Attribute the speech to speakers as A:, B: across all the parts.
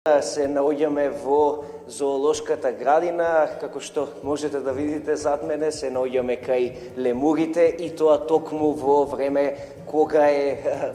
A: Се наоѓаме во зоолошката градина, како што можете да видите зад мене, се наоѓаме кај лемурите и тоа токму во време кога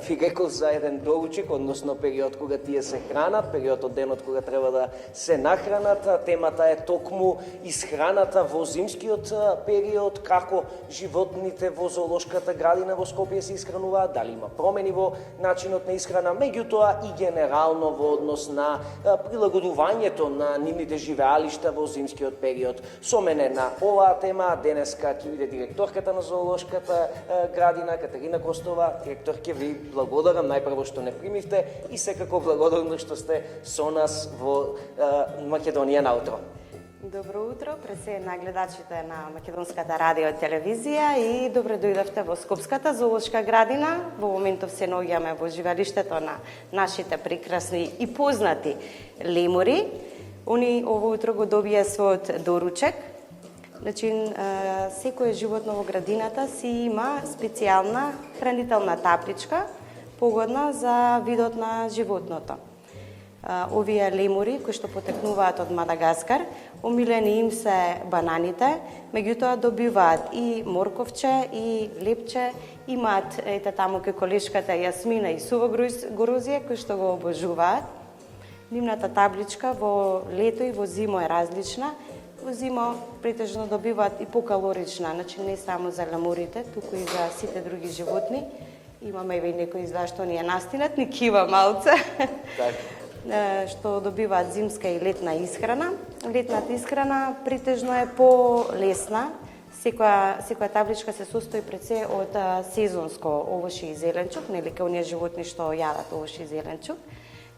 A: ви реков за еден доручик, односно период кога тие се хранат, период од денот кога треба да се нахранат. Темата е токму исхраната во зимскиот период, како животните во зоолошката градина во Скопје се исхрануваат, дали има промени во начинот на исхрана, меѓутоа и генерално во однос на прилагодувањето на нивните живеалишта во зимскиот период. Со мене на оваа тема денеска ќе биде директорката на зоолошката градина Катерина Костова. Директорке, ви благодарам најпрво што не примивте и секако благодарам што сте со нас во Македонија на утро.
B: Добро утро, пред се на гледачите на Македонската радио и телевизија и добре дојдовте во Скопската зоолошка градина. Во моментов се наоѓаме во живеалиштето на нашите прекрасни и познати лемури. Они ово утро го добија својот доручек. Значи, секој животно во градината си има специјална хранителна табличка, погодна за видот на животното. Овие лемури, кои што потекнуваат од Мадагаскар, омилени им се бананите, меѓутоа добиваат и морковче, и лепче, имаат, ете таму кај колешката Јасмина и суво грозје, кои што го обожуваат. Нивната табличка во лето и во зимо е различна. Во зимо претежно добиваат и покалорична, значи не само за лемурите, туку и за сите други животни. Имаме и некои зашто ни е настинат, ни кива малце. Што добиваат зимска и летна исхрана. Летната исхрана претежно е полесна. Секоја табличка се состои пред се од сезонско овошје и зеленчук, нели кај оние животни што јадат овошје и зеленчук.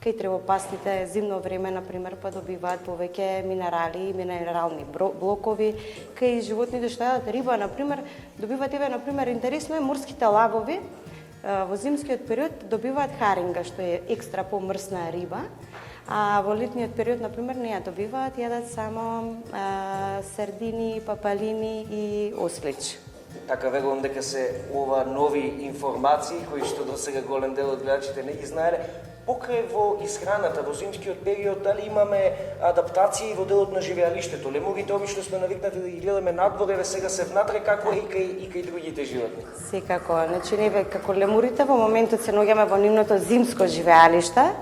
B: Кај тревопасните зимно време, например, па добиваат повеќе минерали и минерални блокови. Кај животните што јадат риба, например, добиваат интересно е морските лавови. Во зимскиот период добиваат харинга, што е екстра помрсна риба, а во летниот период, например, не ја добиваат, јадат само сардини, папалини и ослич.
A: Така верувам дека се ова нови информации кои што до сега голем дел од гледачите не ги знаеле. Покрај во исхраната во зимскиот период, дали имаме адаптации во делот на живеалиштето? Лемурите обично сме навикнати да ги гледаме надвор, еве сега се внатре, како и кај другите животни.
B: Секако, значи ние како лемурите во моментот се наоѓаме во нивното зимско живеалиште,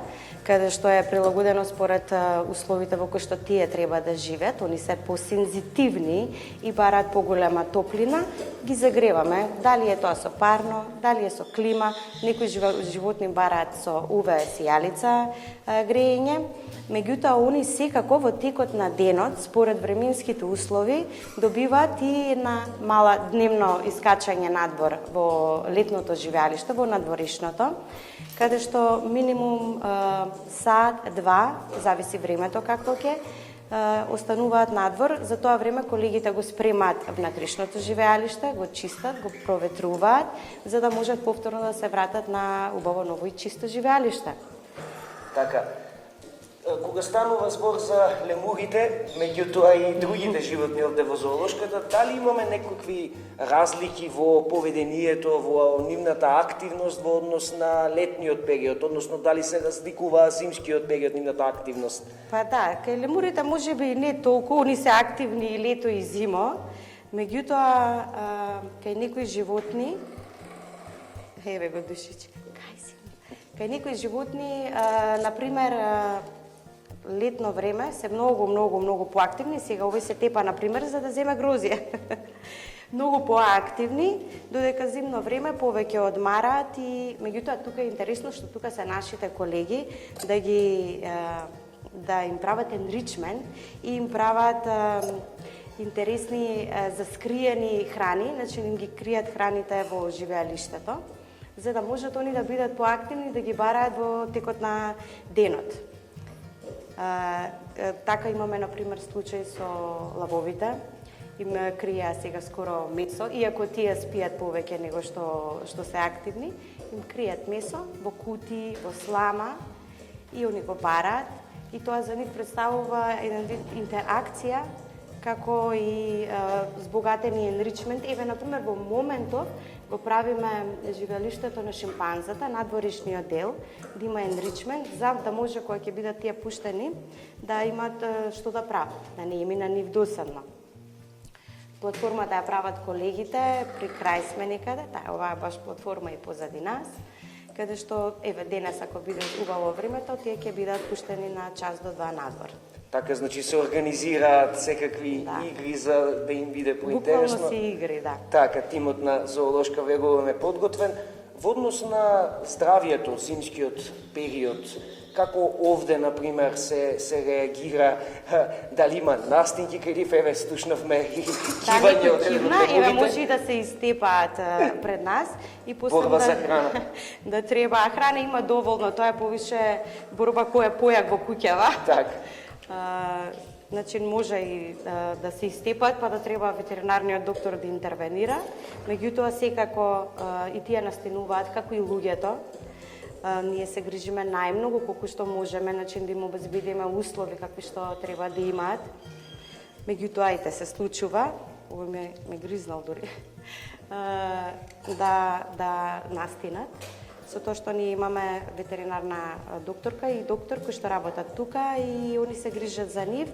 B: каде што е прилагодено според условите во кои што тие треба да живеат. Они се посензитивни и бараат поголема топлина, ги загреваме, дали е тоа со парно, дали е со клима, некои животни бараат со УВ сијалица греење. Меѓутоа, они секако во текот на денот, според временските услови, добиваат и на мала дневно искачање надвор во летното живеалиште, во надворишното, каде што минимум сат-два, зависи времето какво ќе, остануваат надвор. За тоа време колегите го спремаат внатришното живеалиште, го чистат, го проветруваат, за да можат повторно да се вратат на убаво ново и чисто живеалиште.
A: Така, кога станува збор за лемурите, меѓутоа и другите животни овде во зоолошката, дали имаме некакви разлики во поведението, во нивната активност во однос на летниот период, односно дали се разликува зимскиот период нивната активност?
B: Па да, кај лемурите можеби не толку, они се активни и лето и зимо, меѓутоа кај некои животни, еве го душиче, кај некои животни, например, летно време се многу поактивни. Сега овој се тепа, например, за да земе грозје. Многу поактивни, додека зимно време повеќе одмараат и меѓутоа тука е интересно што тука се нашите колеги да им прават enrichment и им прават интересни заскриени храни, значи им ги кријат храните во живеалиштето, за да можат они да бидат поактивни и да ги бараат во текот на денот. Така имаме, например, случај со лавовите. Им кријаа сега скоро месо, иако тие спијат повеќе него што се активни, им кријат месо во кутии, во слама и они го бараат. И тоа за нив представува еден вид интеракција како и збогатени енричмент. Еве, например, во моментов го правиме живеалиштето на шимпанзата, надворешниот дел, да има енричмент, за да може кога ќе бидат тие пуштени, да имат што да прават, да не им на нив досадно. Платформата ја прават колегите при крај сме некаде, оваа баш платформа и позади нас, каде што, еве, денес ако биде убаво времето, тие ќе бидат пуштени на час до 2 надвор.
A: Така, значи се организираат секакви игри за да им биде поинтересно.
B: Буквално си игри, да.
A: Така, тимот на Зоолошка верувам е подготвен. Во однос на здравието, зимскиот период, како овде, например, се реагира, дали има настинки кај нив, еве, слушнавме и кивање од лемурите.
B: Еве, може и да се изтепаат пред нас. И
A: борба за храна.
B: Да треба, храна има доволно, тоа е повише борба кој е појак во куќава.
A: Така.
B: Значи, може и да се изтепат, па да треба ветеринарниот доктор да интервенира. Меѓутоа, секако и тие настинуваат, како и луѓето. Ние се грижиме најмногу колку што можеме, значи да им обезбедиме услови какви што треба да имаат. Меѓутоа, и се случува, овој ме гризнал дури, да настинат. Со тоа што ние имаме ветеринарна докторка и доктор кои што работат тука и они се грижат за нив.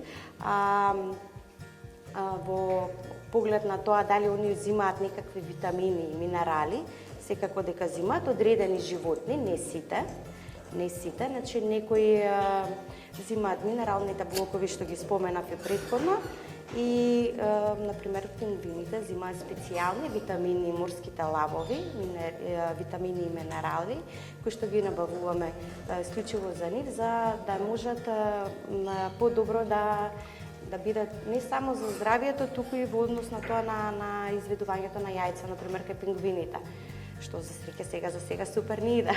B: Во поглед на тоа дали они взимаат некакви витамини и минерали, секако дека взимаат одредени животни, не сите, значи некои взимаат минералните блокови што ги споменав и предходно и, например, пингвините взимаат специјални витамини, морските лавови, витамини и минерали, кои што ги набавуваме исклучиво за нив, за да можат подобро да бидат не само за здравието, туку и во однос на тоа на изведувањето на јајца, например, кај пингвините, што за сега супер ни иде.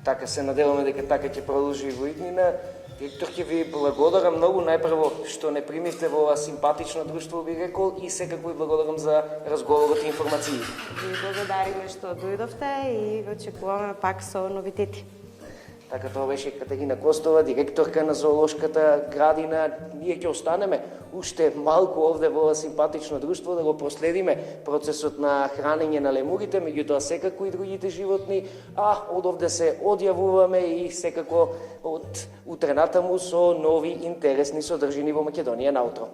A: Така, се надеваме дека така ќе продолжи и во иднина. Виктор, ќе ви благодарам многу, најпрво што не примивте во ова симпатично друштво, би рекол, и секако ви благодарам за разговорот и информации.
B: Ви благодариме што дојдовте и очекуваме пак со новитети.
A: Така, тоа беше Катерина Костова, директорка на Зоолошката градина. Ние ќе останеме уште малку овде во ова симпатично друштво да го проследиме процесот на хранење на лемурите, меѓутоа секако и другите животни, од овде се одјавуваме и секако од утре натаму со нови интересни содржини во Македонија наутро.